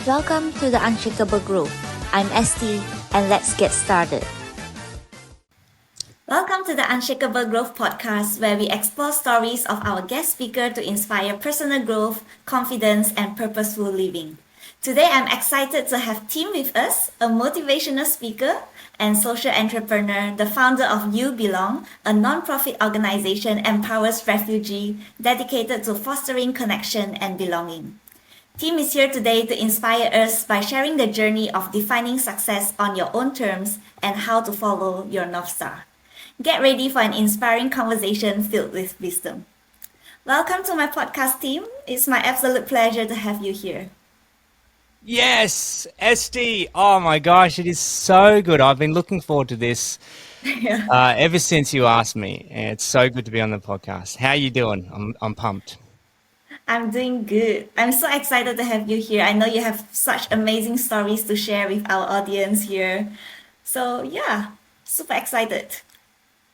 Welcome to the Unshakable Growth. I'm Esti, and let's get started. Welcome to the Unshakable Growth podcast, where we explore stories of our guest speaker to inspire personal growth, confidence, and purposeful living. Today, I'm excited to have Tim with us, a motivational speaker and social entrepreneur, the founder of You Belong, a non-profit organization empowers refugees dedicated to fostering connection and belonging. Tim is here today to inspire us by sharing the journey of defining success on your own terms and how to follow your North Star. Get ready for an inspiring conversation filled with wisdom. Welcome to my podcast, Tim. It's my absolute pleasure to have you here. Yes, Esti. Oh my gosh, it is so good. I've been looking forward to this Yeah. ever since you asked me. And it's so good to be on the podcast. How you doing? I'm pumped. I'm doing good. I'm so excited to have you here. I know you have such amazing stories to share with our audience here. So, yeah, super excited.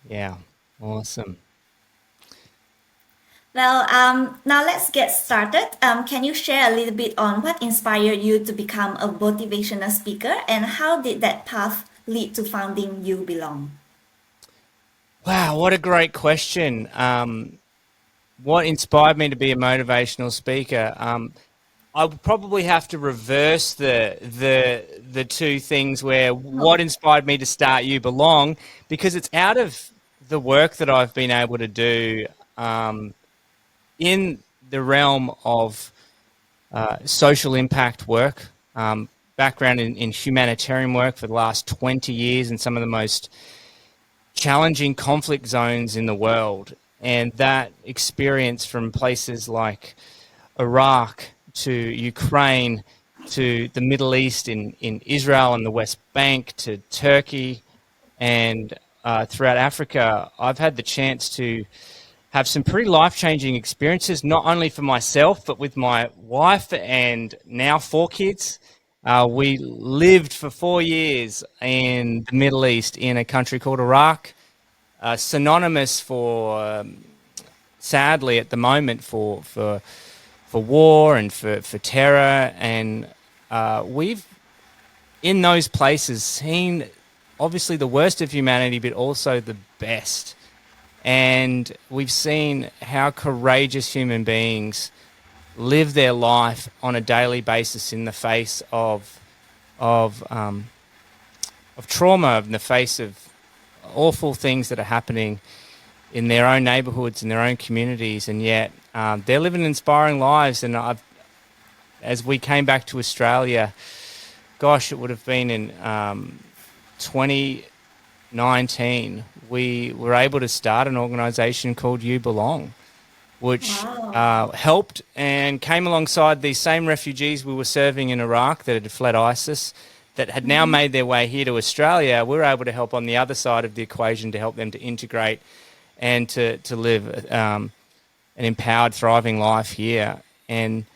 Yeah, awesome. Well, now let's get started. Can you share a little bit on what inspired you to become a motivational speaker and how did that path lead to founding You Belong? Wow, what a great question. What inspired me to be a motivational speaker? I would probably have to reverse the two things where what inspired me to start You Belong, because it's out of the work that I've been able to do in the realm of social impact work, background in humanitarian work for the last 20 years in some of the most challenging conflict zones in the world. And that experience from places like Iraq to Ukraine to the Middle East in Israel and the West Bank to Turkey and throughout Africa, I've had the chance to have some pretty life-changing experiences, not only for myself, but with my wife and now 4 kids. We lived for 4 years in the Middle East in a country called Iraq, synonymous for, sadly at the moment, for war and for terror. And we've, in those places, seen obviously the worst of humanity, but also the best. And we've seen how courageous human beings live their life on a daily basis in the face of trauma, in the face of awful things that are happening in their own neighbourhoods, in their own communities, and yet they're living inspiring lives. And as we came back to Australia, gosh, it would have been in 2019, we were able to start an organisation called You Belong, which Wow. helped and came alongside these same refugees we were serving in Iraq that had fled ISIS, that had now made their way here to Australia. We were able to help on the other side of the equation to help them to integrate and to live an empowered, thriving life here. And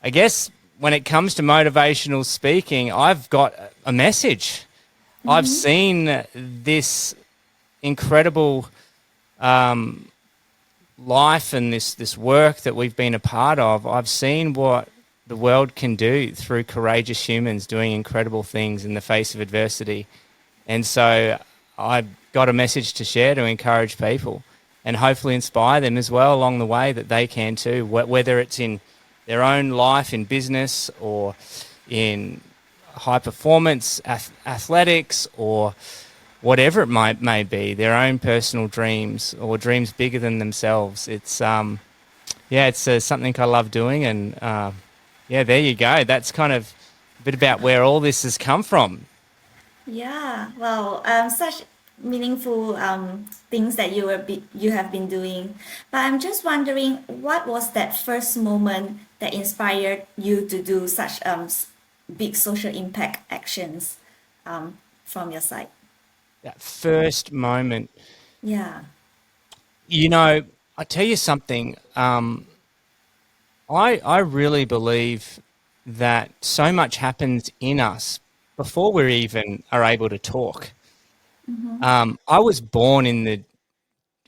I guess when it comes to motivational speaking, I've got a message. I've seen this incredible life and this work that we've been a part of. I've seen what the world can do through courageous humans doing incredible things in the face of adversity. And so I've got a message to share to encourage people and hopefully inspire them as well along the way that they can too, whether it's in their own life, in business or in high performance athletics or whatever it may be, their own personal dreams or dreams bigger than themselves. It's it's something I love doing, and there you go. That's kind of a bit about where all this has come from. Yeah, well, such meaningful things that you have been doing. But I'm just wondering, what was that first moment that inspired you to do such big social impact actions from your side? That first moment, Yeah. you know, I tell you something. I really believe that so much happens in us before we even are able to talk. I was born in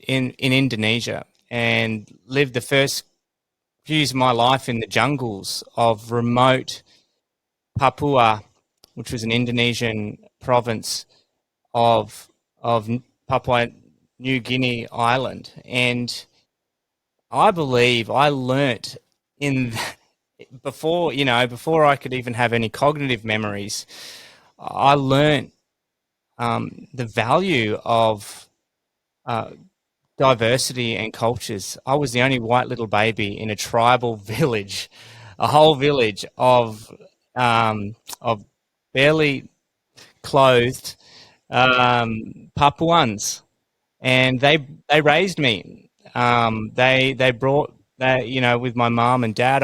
Indonesia and lived the first few years of my life in the jungles of remote Papua, which was an Indonesian province of Papua New Guinea island, and I believe I learnt in before I could even have any cognitive memories. I learnt the value of uh, diversity and cultures. I was the only white little baby in a tribal village, a whole village of barely clothed Papuans, and they raised me. They brought that, with my mom and dad.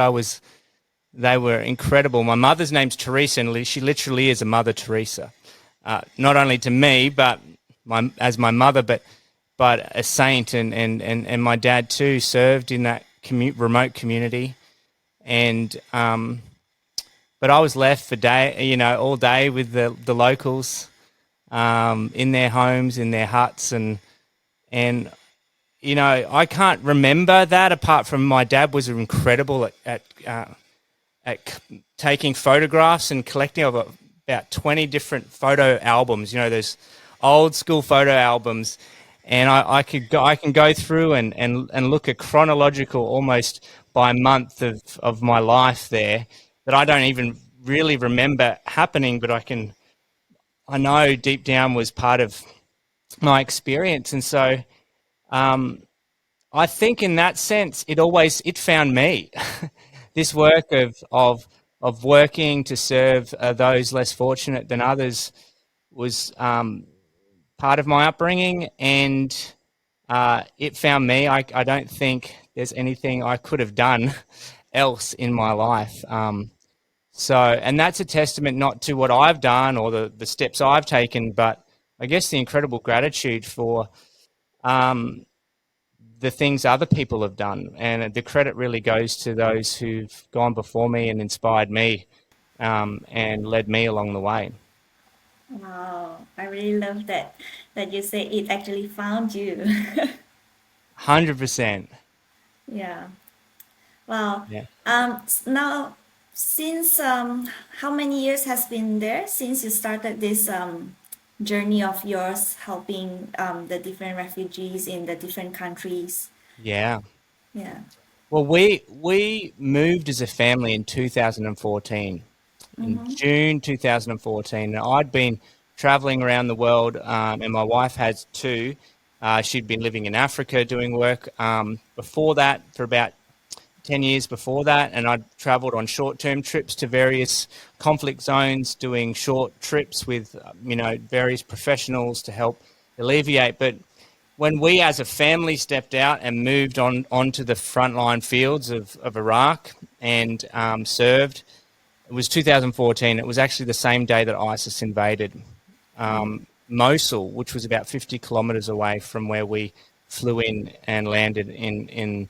They were incredible. My mother's name's Teresa, and she literally is a Mother Teresa. Not only to me, but as my mother, but a saint, and my dad too served in that remote community, and but I was left for all day with the locals, in their homes, in their huts, and I can't remember that apart from my dad was incredible at taking photographs and collecting. I've got about 20 different photo albums. Those old school photo albums, and I can go through and look at chronological, almost by month of my life there, that I don't even really remember happening, but I know deep down was part of my experience. And so I think in that sense, it found me. This work of working to serve those less fortunate than others was part of my upbringing, and it found me. I don't think there's anything I could have done else in my life. And that's a testament not to what I've done or the steps I've taken, but I guess the incredible gratitude for the things other people have done. And the credit really goes to those who've gone before me and inspired me, and led me along the way. Wow, I really love that you say it actually found you. 100%. Yeah. Wow. Yeah. Now, since how many years has been there since you started this journey of yours helping the different refugees in the different countries? Yeah. Yeah. Well, we moved as a family in 2014, in Mm-hmm. June 2014. And I'd been traveling around the world, and my wife has too. She'd been living in Africa doing work before that, for about 10 years before that, and I'd traveled on short-term trips to various conflict zones, doing short trips with various professionals to help alleviate. But when we as a family stepped out and moved onto the frontline fields of Iraq and served, it was 2014. It was actually the same day that ISIS invaded Mosul, which was about 50 kilometers away from where we flew in and landed in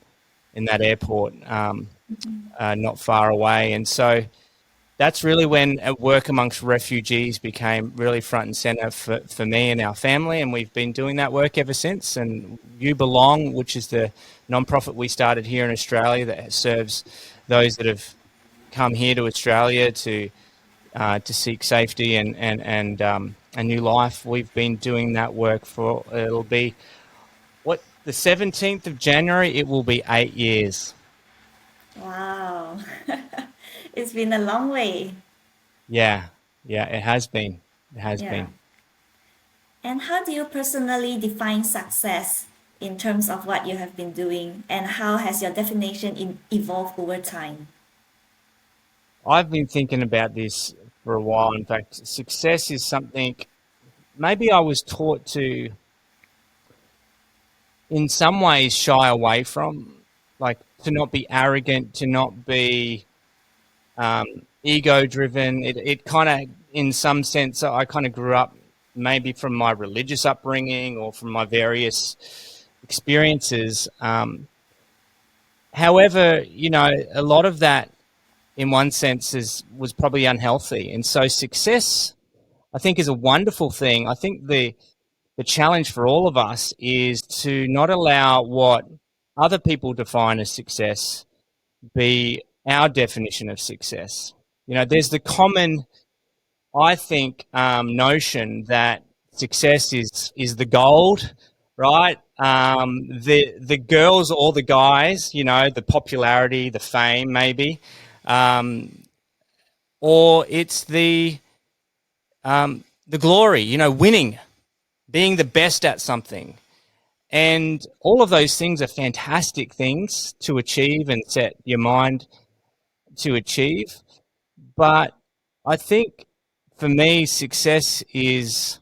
that airport, not far away. And so that's really when work amongst refugees became really front and center for me and our family. And we've been doing that work ever since. And You Belong, which is the nonprofit we started here in Australia that serves those that have come here to Australia to seek safety and a new life. We've been doing that work for, it'll be, the 17th of January, it will be 8 years. Wow. It's been a long way. Yeah, it has been. It has Yeah. been. And how do you personally define success in terms of what you have been doing, and how has your definition evolved over time? I've been thinking about this for a while. In fact, success is something maybe I was taught to, in some ways, shy away from, like to not be arrogant, to not be ego driven. It kind of, in some sense, I kind of grew up maybe from my religious upbringing or from my various experiences. However, a lot of that, in one sense, was probably unhealthy. And so success, I think, is a wonderful thing. I think the challenge for all of us is to not allow what other people define as success be our definition of success. There's the common, I think, notion that success is the gold, right? The girls or the guys, the popularity, the fame, maybe, or it's the glory, winning, being the best at something. And all of those things are fantastic things to achieve and set your mind to achieve. But I think for me, success is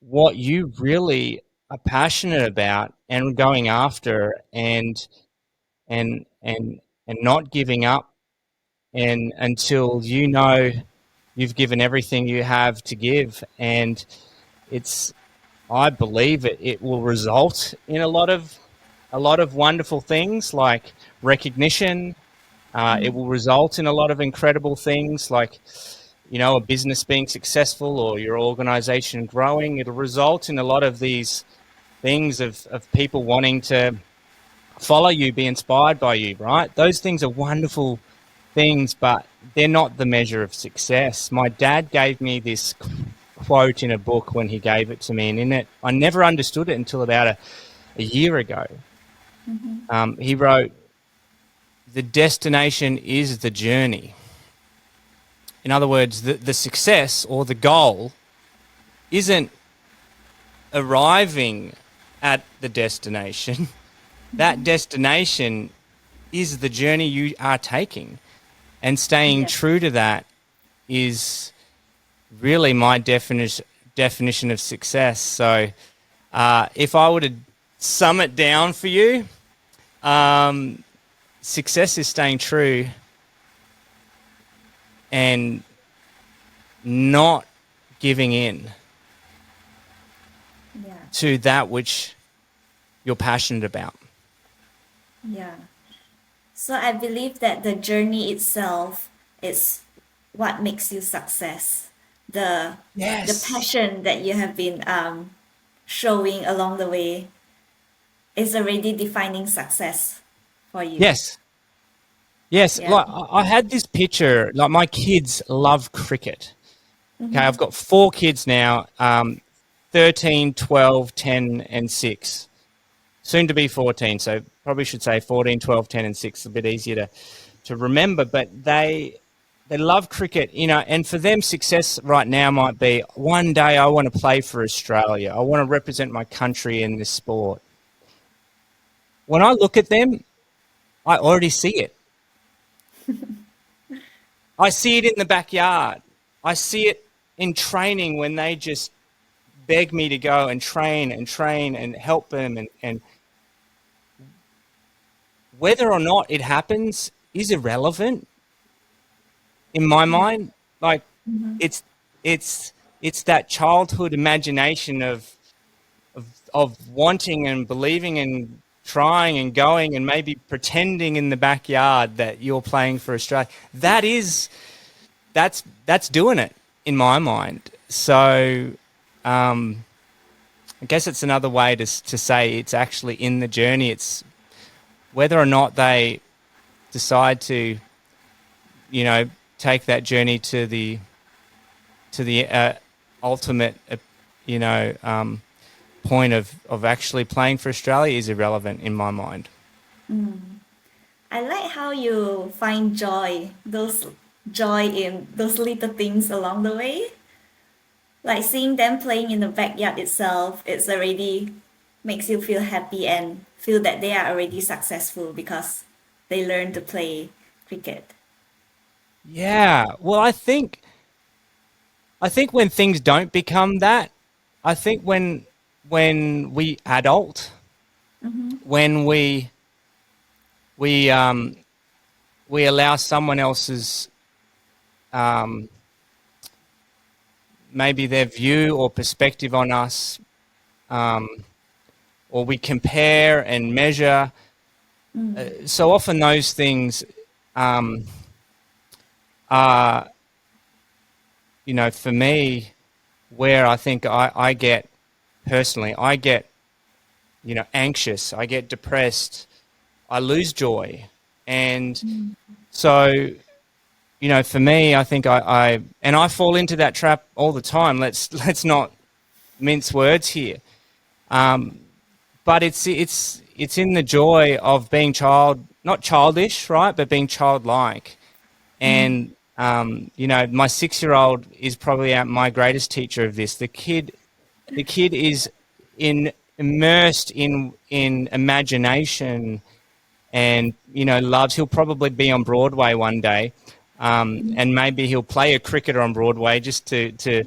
what you really are passionate about and going after, and not giving up, and until you've given everything you have to give. And it's I believe it will result in a lot of wonderful things like recognition. It will result in a lot of incredible things like, a business being successful or your organization growing. It'll result in a lot of these things of people wanting to follow you, be inspired by you, right? Those things are wonderful things, but they're not the measure of success. My dad gave me this quote in a book when he gave it to me, and in it, I never understood it until about a year ago. He wrote, "The destination is the journey." In other words, the success or the goal isn't arriving at the destination. That destination is the journey you are taking. And staying true to that is really my definition of success. So if I were to sum it down for you, success is staying true and not giving in to that which you're passionate about. Yeah. So I believe that the journey itself is what makes you success. The passion that you have been showing along the way is already defining success for you. Yes. Yeah. Like I had this picture, like my kids love cricket. Okay, I've got 4 kids now, 13, 12, 10, and 6. Soon to be 14, so probably should say 14, 12, 10, and 6. A bit easier to remember, but they love cricket, and for them, success right now might be, one day I want to play for Australia. I want to represent my country in this sport. When I look at them, I already see it. I see it in the backyard. I see it in training when they just beg me to go and train and help them. And whether or not it happens is irrelevant in my mind. Like it's that childhood imagination of wanting and believing and trying and going and maybe pretending in the backyard that you're playing for Australia. That's doing it in my mind. So I guess it's another way to say it's actually in the journey. It's whether or not they decide to, take that journey to the ultimate, point of actually playing for Australia is irrelevant in my mind. I like how you find joy in those little things along the way. Like seeing them playing in the backyard itself, it's already makes you feel happy and feel that they are already successful because they learn to play cricket. Yeah. Well, I think when things don't become that, I think when we adult, when we allow someone else's maybe their view or perspective on us, or we compare and measure. So often those things are, for me, where I think I get, personally, anxious, I get depressed, I lose joy. And so for me, I think I fall into that trap all the time. Let's not mince words here. But it's in the joy of being not childish, right, but being childlike. And my 6-year-old is probably my greatest teacher of this. The kid is immersed in imagination, and loves. He'll probably be on Broadway one day, and maybe he'll play a cricketer on Broadway just to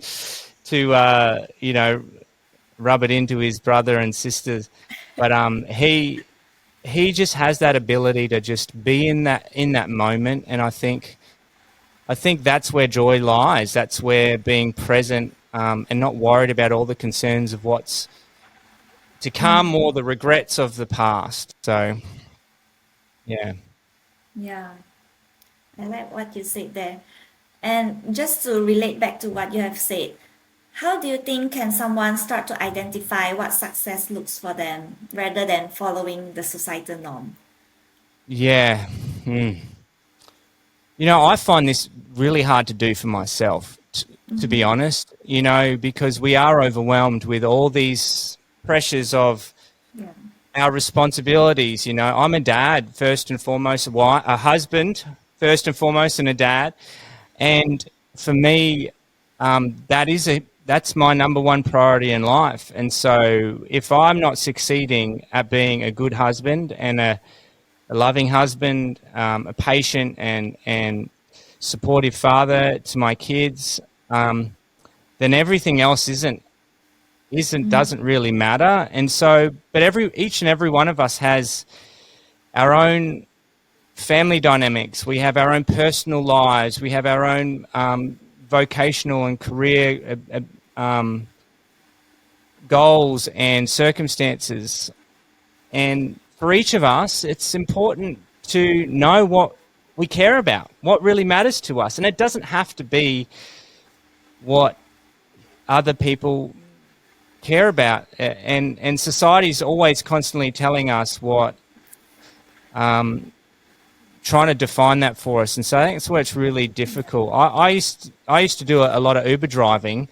rub it into his brother and sisters. But he just has that ability to just be in that moment, and I think that's where joy lies. That's where being present and not worried about all the concerns of what's to come or the regrets of the past. So, yeah. Yeah, I like what you said there. And just to relate back to what you have said, how do you think can someone start to identify what success looks for them rather than following the societal norm? Yeah. I find this really hard to do for myself, to be honest, because we are overwhelmed with all these pressures of our responsibilities. I'm a dad, first and foremost, a husband, first and foremost, and a dad. And for me, that's my number one priority in life. And so if I'm not succeeding at being a good husband and a loving husband, a patient and supportive father to my kids, then everything else doesn't really matter. And so, but each and every one of us has our own family dynamics. We have our own personal lives. We have our own vocational and career goals and circumstances. And for each of us, it's important to know what we care about, what really matters to us. And it doesn't have to be what other people care about. And society's always constantly telling us what, trying to define that for us. And so I think that's where it's really difficult. I used to do a lot of Uber driving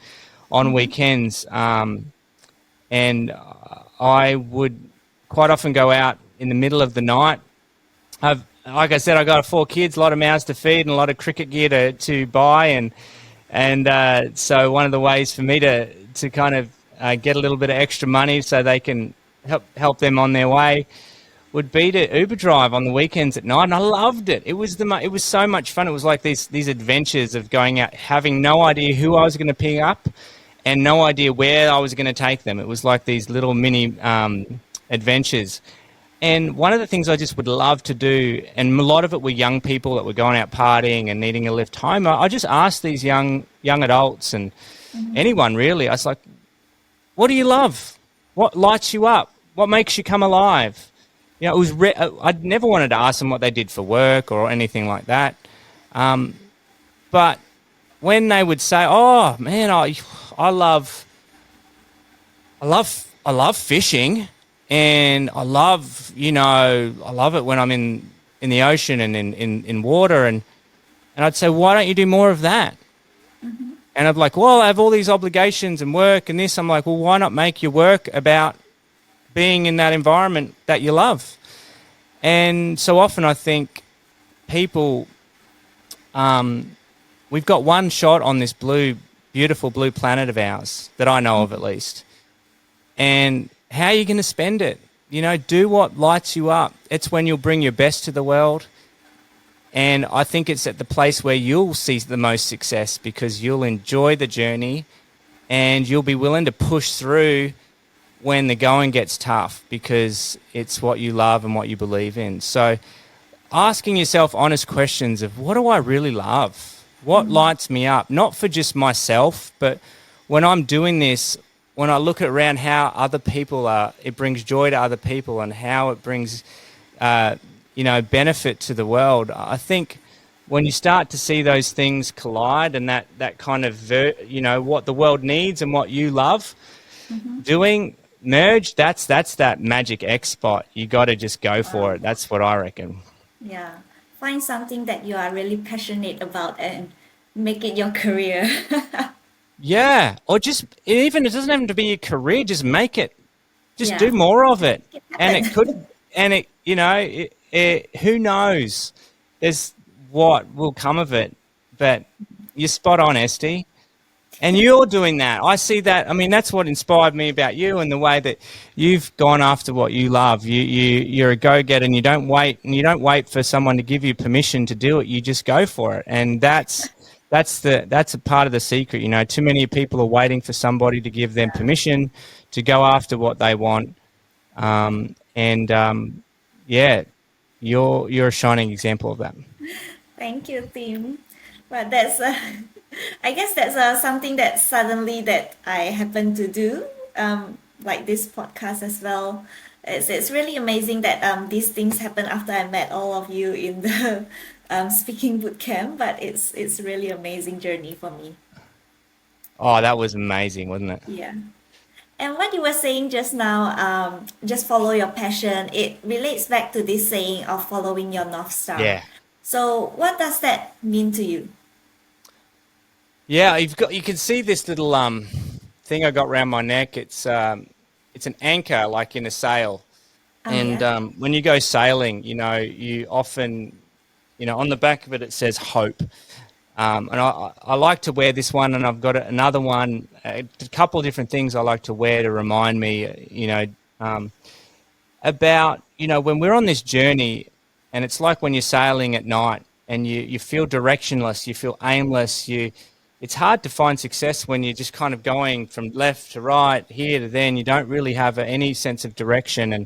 on weekends, and I would quite often go out in the middle of the night. Like I said, I got 4 kids, a lot of mouths to feed, and a lot of cricket gear to buy, and so one of the ways for me to kind of get a little bit of extra money so they can help them on their way would be to Uber drive on the weekends at night, and I loved it. It was so much fun. It was like these adventures of going out, having no idea who I was going to pick up, and no idea where I was going to take them. It was like these little mini adventures. And one of the things I just would love to do, and a lot of it were young people that were going out partying and needing a lift home. I just asked these young adults and anyone really. I was like, "What do you love? What lights you up? What makes you come alive?" It was. I'd never wanted to ask them what they did for work or anything like that. But when they would say, "Oh man, I love fishing, and I love it when I'm in the ocean and in water," and I'd say, "Why don't you do more of that?" And I'd be like, "Well, I have all these obligations and work and this." I'm like, "Well, why not make your work about being in that environment that you love?" And so often I think people, we've got one shot on this beautiful blue planet of ours that I know of at least. And how are you going to spend it? Do what lights you up. It's when you'll bring your best to the world. And I think it's at the place where you'll see the most success, because you'll enjoy the journey and you'll be willing to push through when the going gets tough, because it's what you love and what you believe in. So asking yourself honest questions of, what do I really love? What lights me up? Not for just myself, but when I'm doing this, when I look around how other people are, it brings joy to other people and how it brings, benefit to the world. I think when you start to see those things collide and that kind of, what the world needs and what you love doing merge, that's that magic X spot. You got to just go for it. That's what I reckon. Yeah. find something that you are really passionate about and make it your career. Yeah, or just even it doesn't have to be a career. Just make it. Just do Yeah, more of it, make it and it happen. could. And it, who knows? There's what will come of it. But you're spot on, Esty. And you're doing that. I see that. I mean, that's what inspired me about you and the way that you've gone after what you love. You're a go-getter, and you don't wait. And you don't wait for someone to give you permission to do it. You just go for it. And that's a part of the secret. Too many people are waiting for somebody to give them permission to go after what they want. Yeah, you're a shining example of that. Thank you, Tim. But that's I guess that's something that suddenly that I happen to do, like this podcast as well. It's really amazing that these things happen after I met all of you in the speaking boot camp. But it's really amazing journey for me. Oh, that was amazing, wasn't it? Yeah. And what you were saying just now, just follow your passion. It relates back to this saying of following your North Star. Yeah. So, what does that mean to you? Yeah, you can see this little thing I got around my neck. It's an anchor, like in a sail. Oh, And yeah. when you go sailing, you often, on the back of it, it says hope. And I like to wear this one, and I've got another one, a couple of different things I like to wear to remind me, about, when we're on this journey, and it's like when you're sailing at night and you feel directionless, you feel aimless, it's hard to find success when you're just kind of going from left to right, here to there, and you don't really have any sense of direction. And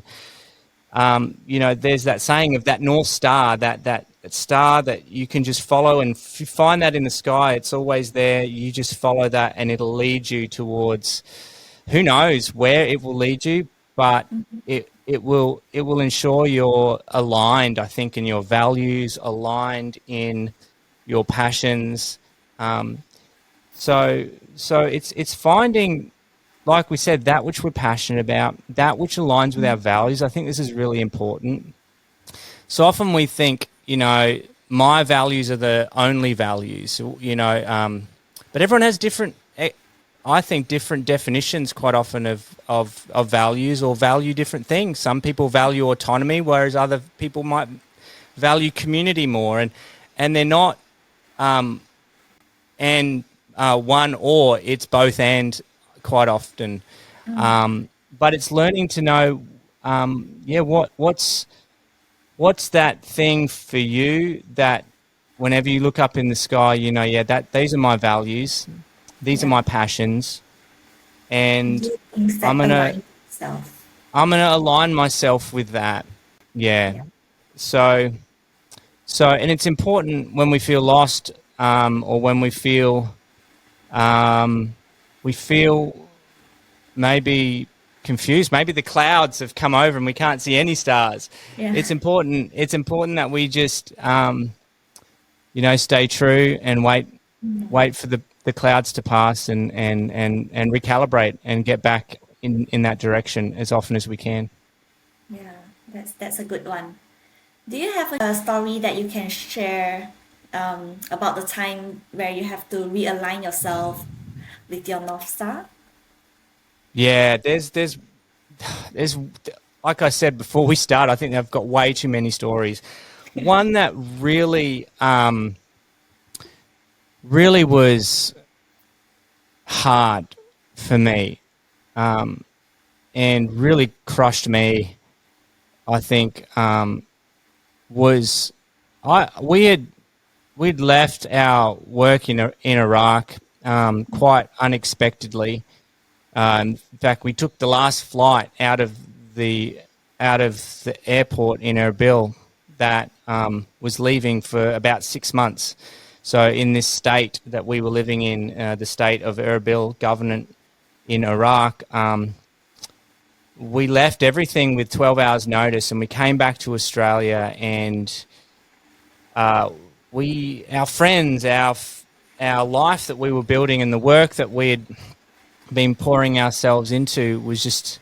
there's that saying of that North Star, that star that you can just follow, and if you find that in the sky, it's always there. You just follow that, and it'll lead you towards, who knows where it will lead you, but it will ensure you're aligned, I think, in your values, aligned in your passions. So it's finding, like we said, that which we're passionate about, that which aligns with our values. I think this is really important. So often we think, my values are the only values, but everyone has different, I think, different definitions quite often of values, or value different things. Some people value autonomy, whereas other people might value community more, and they're not, one or, it's both and quite often. But it's learning to know, what's that thing for you that whenever you look up in the sky, that these are my values, these are Yeah. my passions, and Do things I'm that gonna align with yourself. I'm gonna align myself with that. Yeah. Yeah. So and it's important when we feel lost, or when we feel maybe confused. Maybe the clouds have come over and we can't see any stars. Yeah. It's important that we just stay true and wait for the clouds to pass, and recalibrate and get back in that direction as often as we can. Yeah, that's a good one. Do you have a story that you can share about the time where you have to realign yourself with your North Star? Yeah, there's like I said before we start, I think I've got way too many stories. One that really was hard for me, and really crushed me, I think, was we'd left our work in Iraq quite unexpectedly. In fact, we took the last flight out of the airport in Erbil that was leaving for about 6 months. So in this state that we were living in, the state of Erbil, government in Iraq, we left everything with 12 hours notice, and we came back to Australia, and our friends, our life that we were building, and the work that we had been pouring ourselves into was just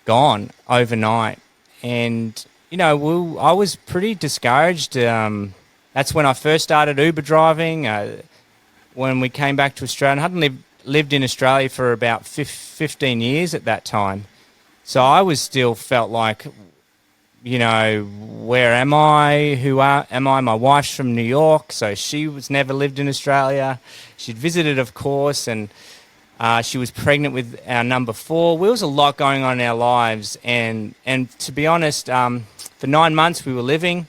gone overnight. And I was pretty discouraged. that's when I first started Uber driving. When we came back to Australia, I hadn't lived in Australia for about 15 years at that time. So I was still felt like, where am I? Am I? My wife's from New York, so she was never lived in Australia. She'd visited, of course, and she was pregnant with our number four. There was a lot going on in our lives, and to be honest, for 9 months we were living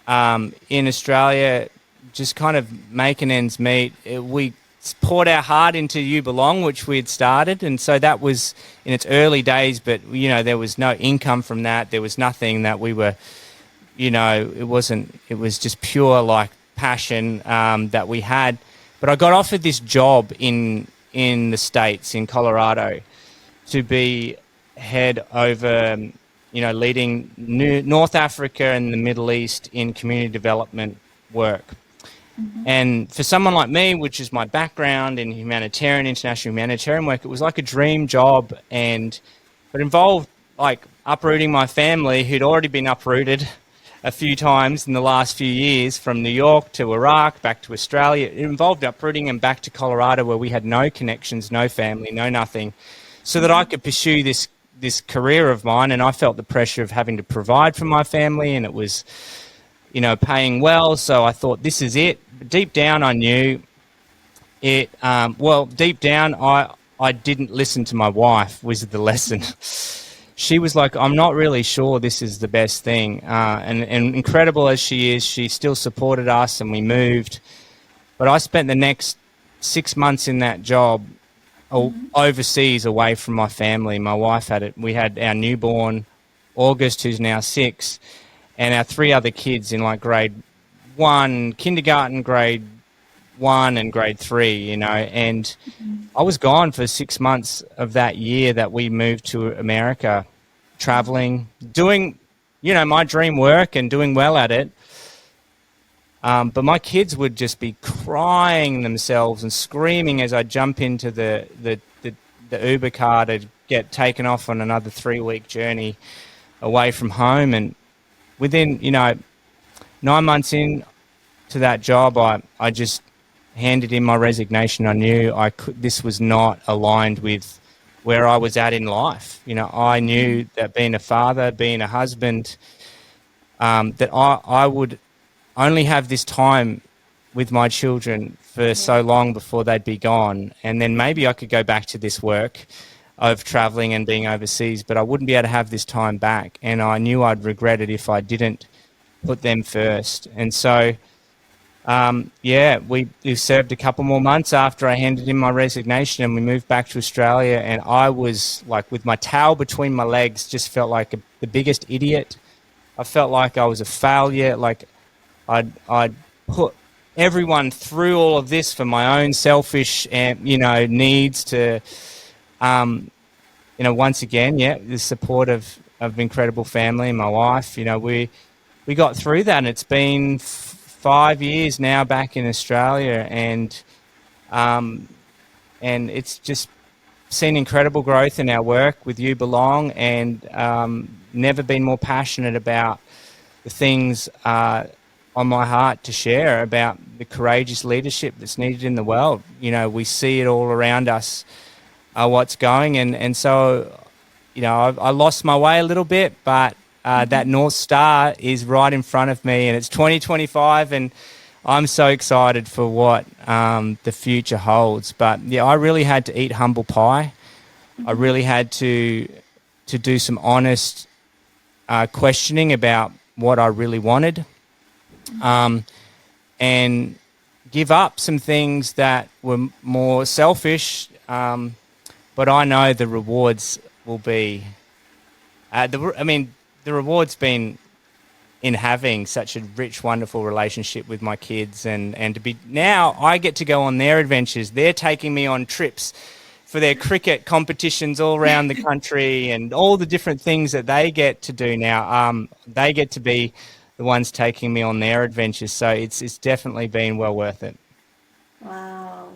in Australia, just kind of making ends meet. We poured our heart into You Belong, which we had started, and so that was in its early days. But there was no income from that. There was nothing that we were, it wasn't. It was just pure like passion that we had. But I got offered this job in the States, in Colorado, to be head over, leading North Africa and the Middle East in community development work. And for someone like me, which is my background in international humanitarian work, it was like a dream job, but involved like uprooting my family, who'd already been uprooted a few times in the last few years, from New York to Iraq, back to Australia. It involved uprooting them back to Colorado, where we had no connections, no family, no nothing, so that I could pursue this career of mine. And I felt the pressure of having to provide for my family, and it was, paying well. So I thought, this is it. But deep down, I knew it. Deep down, I didn't listen to my wife, was the lesson. She was like, I'm not really sure this is the best thing. And incredible as she is, she still supported us, and we moved. But I spent the next 6 months in that job overseas, away from my family. My wife had it. We had our newborn, August, who's now 6, and our 3 other kids in like grade 1, kindergarten, grade 1 and grade 3, and I was gone for 6 months of that year that we moved to America, traveling, doing, my dream work and doing well at it. But my kids would just be crying themselves and screaming as I jump into the Uber car to get taken off on another 3-week journey away from home. And within, 9 months in to that job, I just handed in my resignation. I knew this was not aligned with where I was at in life. I knew that being a father, being a husband, that I would only have this time with my children for so long before they'd be gone. And then maybe I could go back to this work of traveling and being overseas, but I wouldn't be able to have this time back. And I knew I'd regret it if I didn't put them first. And so, we served a couple more months after I handed in my resignation, and we moved back to Australia. And I was like, with my towel between my legs, just felt like the biggest idiot. I felt like I was a failure. Like I'd put everyone through all of this for my own selfish and needs to, once again, the support of incredible family and my wife. We got through that, and it's been 5 years now back in Australia, and it's just seen incredible growth in our work with You Belong, and never been more passionate about the things on my heart to share about the courageous leadership that's needed in the world. We see it all around us, what's going, and so I lost my way a little bit, but that North Star is right in front of me, and it's 2025, and I'm so excited for what the future holds. But I really had to eat humble pie. I really had to do some honest questioning about what I really wanted, and give up some things that were more selfish. But I know the rewards will be. The reward's been in having such a rich, wonderful relationship with my kids, and to be now I get to go on their adventures. They're taking me on trips for their cricket competitions all around the country, and all the different things that they get to do now. They get to be the ones taking me on their adventures. So it's definitely been well worth it. Wow.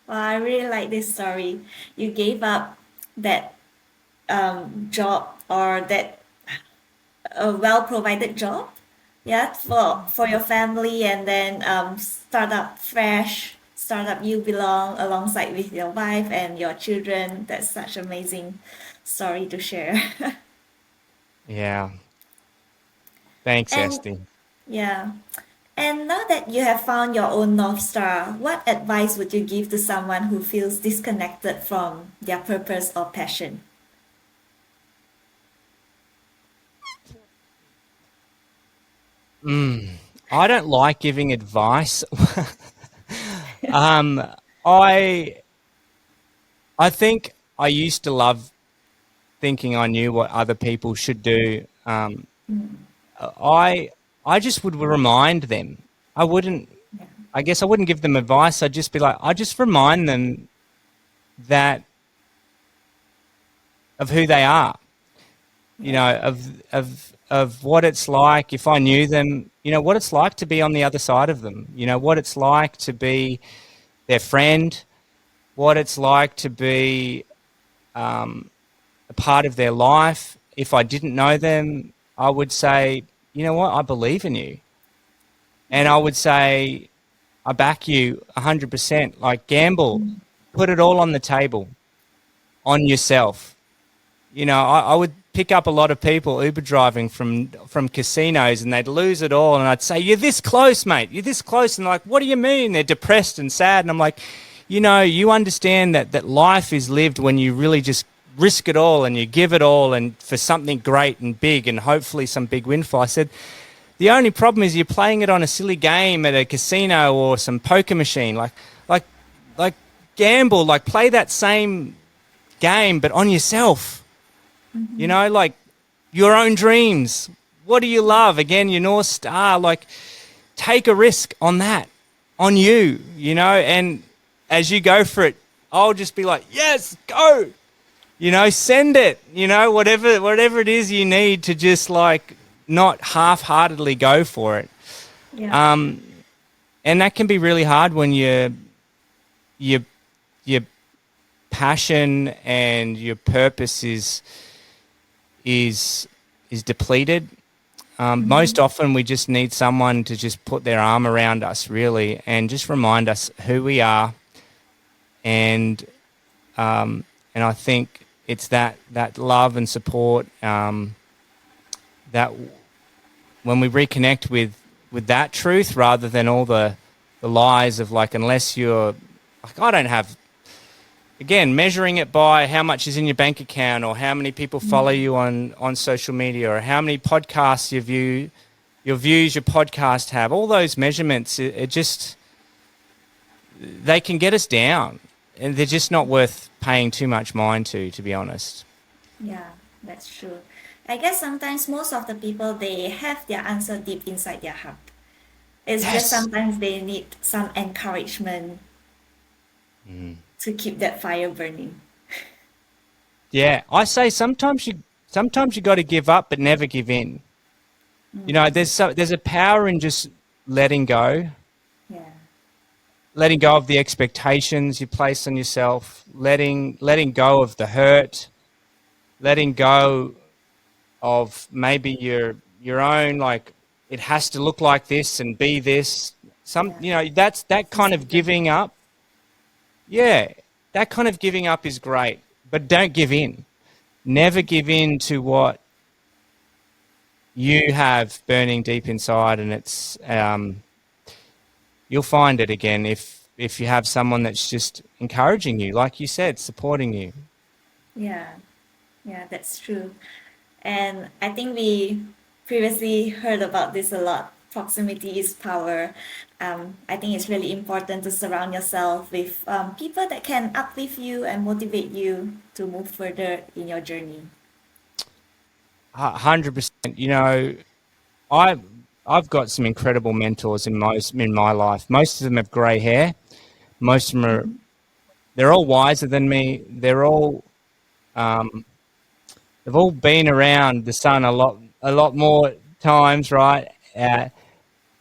Well, I really like this story. You gave up that job, or that well provided job, Yeah, for your family, and then start up fresh, start up you belong alongside with your wife and your children. That's such amazing story to share. Yeah. Thanks, And Esty. yeah. And now that you have found your own North Star, what advice would you give to someone who feels disconnected from their purpose or passion? I don't like giving advice. um, I I think I used to love thinking I knew what other people should do. I I just would remind them. I wouldn't. I guess I wouldn't give them advice. I'd just be like, I just remind them that of who they are. You Yeah, know, of what it's like if I knew them. You know, what it's like to be on the other side of them. You know, what it's like to be their friend. What it's like to be a part of their life. If I didn't know them, I would say, you know what, I believe in you. And I would say, I back you 100%. Like, gamble, put it all on the table, on yourself. You know, I would pick up a lot of people Uber driving from casinos, and they'd lose it all. And I'd say, you're this close, mate. You're this close. And they're like, what do you mean? They're depressed and sad. And I'm like, you know, you understand that life is lived when you really just risk it all and you give it all and for something great and big and hopefully some big windfall. I said, the only problem is you're playing it on a silly game at a casino or some poker machine. Like, like gamble, like play that same game, but on yourself. You know, like your own dreams. What do you love? Again, your North Star. Like, take a risk on that, on you, you know, and as you go for it, I'll just be like, yes, go, you know, send it, you know, whatever it is you need to just like not half-heartedly go for it. yeah, And that can be really hard when your passion and your purpose is depleted. Most often we just need someone to just put their arm around us, really, and just remind us who we are. And I think it's that love and support, that when we reconnect with that truth rather than all the lies of, like, unless you're like, I don't have, again, measuring it by how much is in your bank account or how many people follow you on social media or how many podcasts your views your podcast have, all those measurements, it just, they can get us down, and they're just not worth paying too much mind to be honest. yeah, that's true. I guess sometimes most of the people they have their answer deep inside their heart. It's just Yes. sometimes they need some encouragement to keep that fire burning. Yeah, I say sometimes you got to give up, but never give in. You know, there's a power in just letting go, Yeah, letting go of the expectations you place on yourself, letting go of the hurt, letting go of maybe your own, like, it has to look like this and be this. yeah, You know, that's that kind of system. giving up. Yeah, that kind of giving up is great, but don't give in. Never give in to what you have burning deep inside, and it's you'll find it again if you have someone that's just encouraging you, like you said, supporting you. Yeah, yeah, that's true. And I think we previously heard about this a lot. Proximity is power. I think it's really important to surround yourself with people that can uplift you and motivate you to move further in your journey. 100%. You know, I I've got some incredible mentors in my life. Most of them have grey hair. Most of them are, they're all wiser than me. Um, they've all been around the sun a lot more times, right?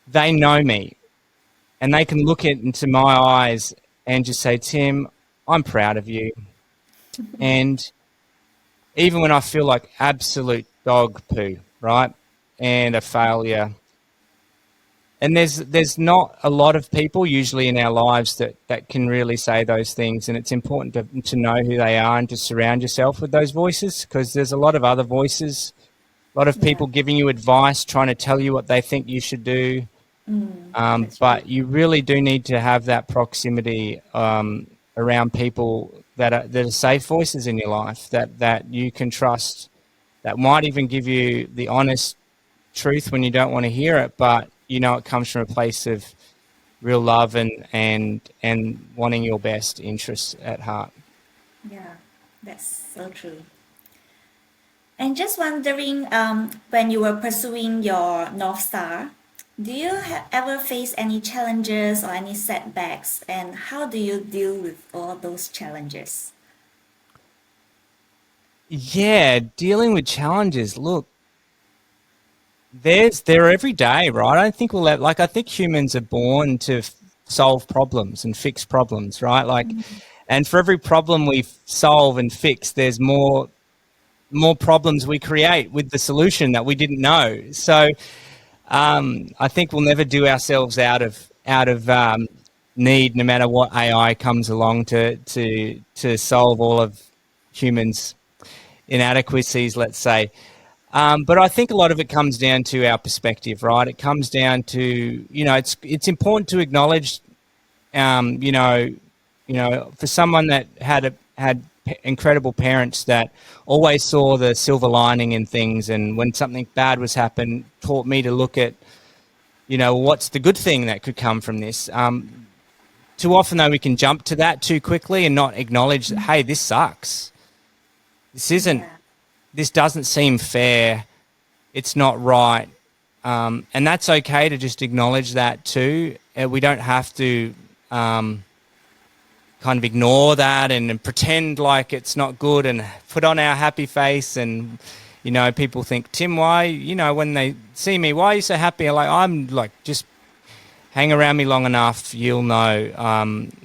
They know me, and they can look into my eyes and just say, Tim, I'm proud of you. And even when I feel like absolute dog poo, right, and a failure, and there's not a lot of people usually in our lives that can really say those things, and it's important to know who they are and to surround yourself with those voices, because there's a lot of other voices, a lot of Yeah. people giving you advice, trying to tell you what they think you should do. That's right. But you really do need to have that proximity around people that are safe voices in your life, that you can trust, that might even give you the honest truth when you don't want to hear it, but you know it comes from a place of real love and wanting your best interests at heart. Yeah, that's so true. And just wondering, when you were pursuing your North Star, do you ever face any challenges or any setbacks, and how do you deal with all those challenges? Yeah, dealing with challenges. Look, they're every day, right? I don't think we'll have, like, I think humans are born to solve problems and fix problems, right? Like, and for every problem we solve and fix, there's more problems we create with the solution that we didn't know. So I think we'll never do ourselves out of need, no matter what AI comes along to solve all of humans' inadequacies, let's say. But I think a lot of it comes down to our perspective, right? It comes down to, it's important to acknowledge, um, you know, for someone that had incredible parents that always saw the silver lining in things, and when something bad was happening, taught me to look at, what's the good thing that could come from this. Too often, though, we can jump to that too quickly and not acknowledge that, hey, this sucks. This isn't. Yeah. This doesn't seem fair. It's not right. And that's okay to just acknowledge that too. We don't have to kind of ignore that and pretend like it's not good and put on our happy face. And, people think, Tim, why, when they see me, why are you so happy? I'm like, just hang around me long enough, you'll know.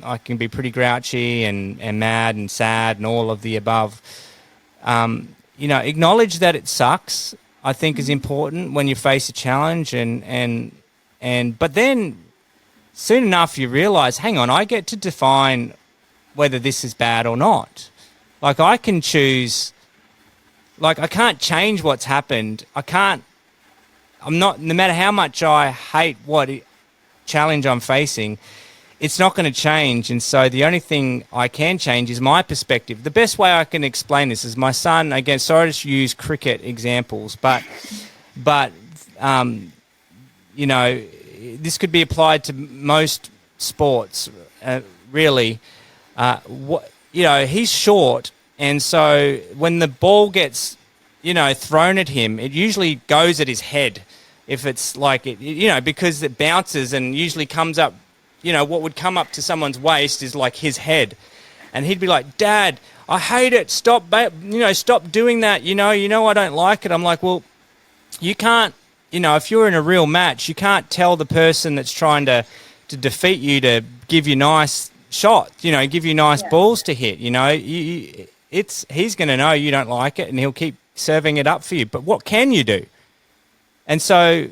I can be pretty grouchy and mad and sad and all of the above. Acknowledge that it sucks, I think, is important when you face a challenge, but then soon enough you realize, hang on, I get to define whether this is bad or not. Like, I can choose, like, I can't change what's happened. No matter how much I hate what challenge I'm facing, it's not going to change. And so the only thing I can change is my perspective. The best way I can explain this is my son, again, sorry to use cricket examples, but this could be applied to most sports, really. He's short, and so when the ball gets, thrown at him, it usually goes at his head. If it's like it, because it bounces and usually comes up, what would come up to someone's waist is like his head, and he'd be like, "Dad, I hate it. Stop, stop doing that. I don't like it." I'm like, well, you can't, if you're in a real match, you can't tell the person that's trying to defeat you to give you nice shots, give you nice balls to hit. He's going to know you don't like it, and he'll keep serving it up for you. But what can you do? And so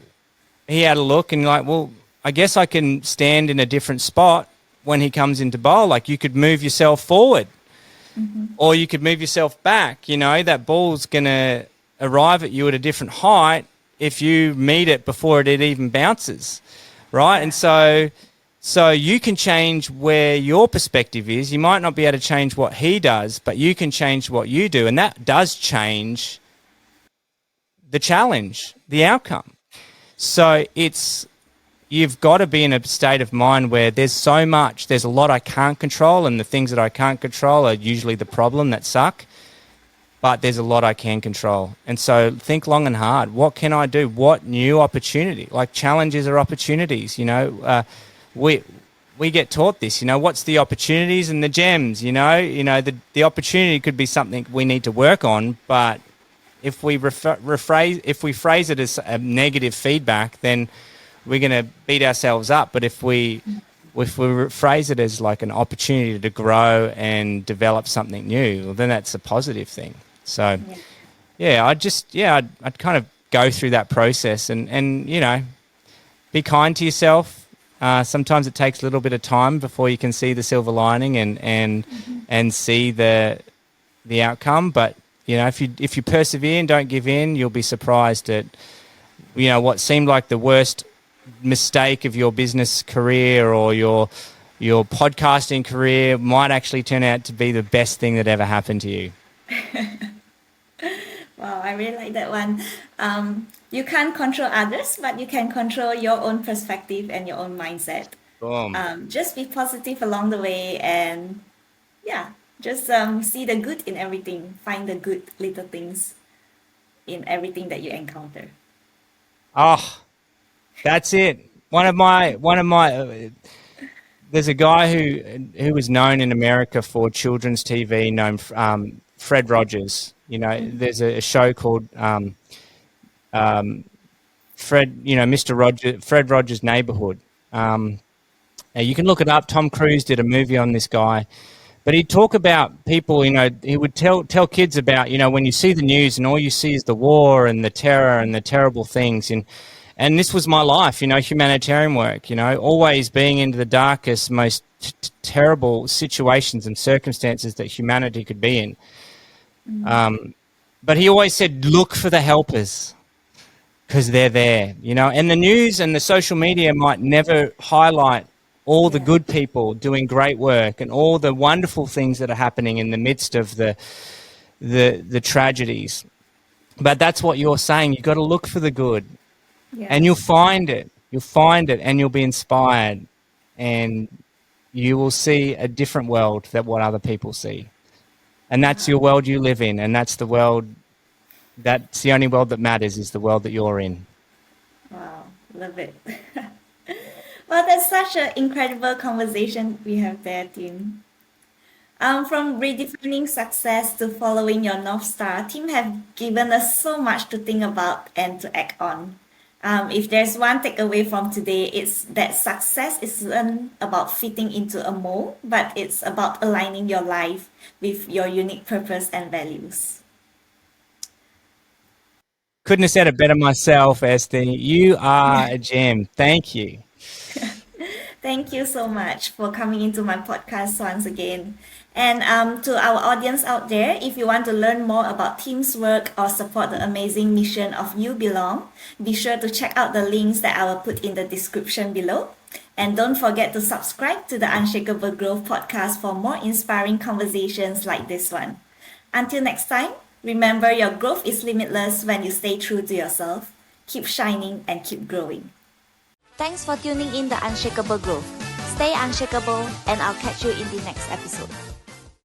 he had a look and like, well, I guess I can stand in a different spot when he comes into bowl. Like, you could move yourself forward, or you could move yourself back. That ball's going to arrive at you at a different height if you meet it before it even bounces, right? And so you can change where your perspective is. You might not be able to change what he does, but you can change what you do, and that does change the challenge, the outcome. So you've got to be in a state of mind where there's a lot I can't control, and the things that I can't control are usually the problem that suck, but there's a lot I can control. And so think long and hard. What can I do? What new opportunity? Like, challenges are opportunities, we get taught this, what's the opportunities and the gems, the opportunity could be something we need to work on, but if we phrase it as a negative feedback, then we're going to beat ourselves up. But if we phrase it as like an opportunity to grow and develop something new, well, then that's a positive thing. So, I'd kind of go through that process and be kind to yourself. Sometimes it takes a little bit of time before you can see the silver lining and see the outcome. But if you persevere and don't give in, you'll be surprised at what seemed like the worst mistake of your business career or your podcasting career might actually turn out to be the best thing that ever happened to you. Wow, I really like that one. You can't control others, but you can control your own perspective and your own mindset. Boom. Just be positive along the way, and yeah, just see the good in everything. Find the good little things in everything that you encounter. Oh, that's it. One of my. There's a guy who was known in America for children's TV, known Fred Rogers. There's a show called Fred Rogers' Neighborhood. You can look it up. Tom Cruise did a movie on this guy. But he'd talk about people, he would tell kids about, when you see the news and all you see is the war and the terror and the terrible things. And this was my life, humanitarian work, always being into the darkest, most terrible situations and circumstances that humanity could be in. But he always said, look for the helpers because they're there, and the news and the social media might never highlight all the good people doing great work and all the wonderful things that are happening in the midst of the tragedies. But that's what you're saying. You've got to look for the good. Yeah. And you'll find it. You'll find it and you'll be inspired. And you will see a different world than what other people see. And that's your world you live in. And that's the only world that matters, is the world that you're in. Wow, love it. Well, that's such an incredible conversation we have there, Tim. From redefining success to following your North Star, Tim have given us so much to think about and to act on. If there's one takeaway from today, it's that success isn't about fitting into a mold, but it's about aligning your life with your unique purpose and values. Couldn't have said it better myself, Esther. You are a gem. Thank you. Thank you so much for coming into my podcast once again. And to our audience out there, if you want to learn more about Tim's work or support the amazing mission of You Belong, be sure to check out the links that I will put in the description below. And don't forget to subscribe to the Unshakable Growth podcast for more inspiring conversations like this one. Until next time, remember your growth is limitless when you stay true to yourself. Keep shining and keep growing. Thanks for tuning in the Unshakable Growth. Stay unshakable, and I'll catch you in the next episode.